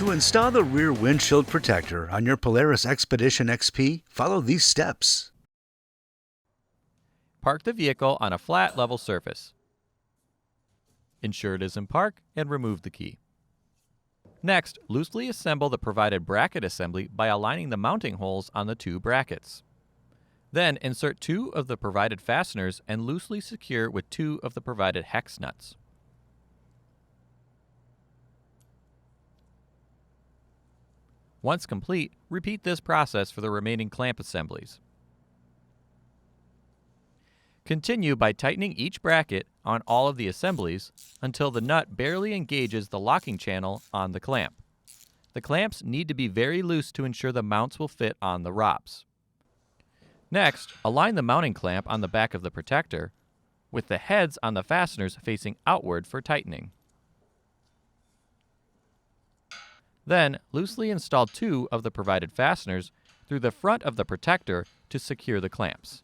To install the rear windshield protector on your Polaris XPEDITION XP, follow these steps. Park the vehicle on a flat, level surface. Ensure it is in park and remove the key. Next, loosely assemble the provided bracket assembly by aligning the mounting holes on the two brackets. Then insert two of the provided fasteners and loosely secure with two of the provided hex nuts. Once complete, repeat this process for the remaining clamp assemblies. Continue by tightening each bracket on all of the assemblies until the nut barely engages the locking channel on the clamp. The clamps need to be very loose to ensure the mounts will fit on the ROPs. Next, align the mounting clamp on the back of the protector with the heads on the fasteners facing outward for tightening. Then, loosely install two of the provided fasteners through the front of the protector to secure the clamps.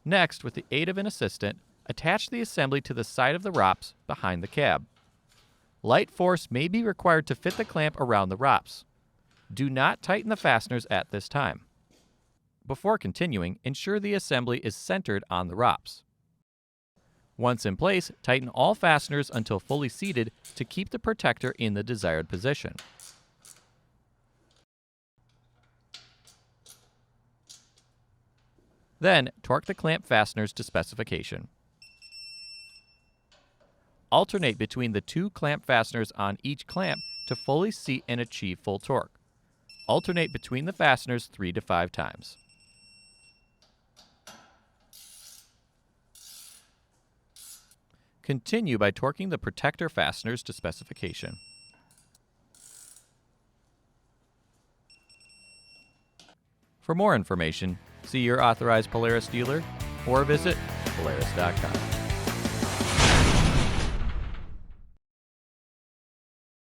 Next, with the aid of an assistant, attach the assembly to the side of the ROPs behind the cab. Light force may be required to fit the clamp around the ROPs. Do not tighten the fasteners at this time. Before continuing, ensure the assembly is centered on the ROPs. Once in place, tighten all fasteners until fully seated to keep the protector in the desired position. Then, torque the clamp fasteners to specification. Alternate between the two clamp fasteners on each clamp to fully seat and achieve full torque. Alternate between the fasteners 3 to 5 times. Continue by torquing the protector fasteners to specification. For more information, see your authorized Polaris dealer or visit Polaris.com.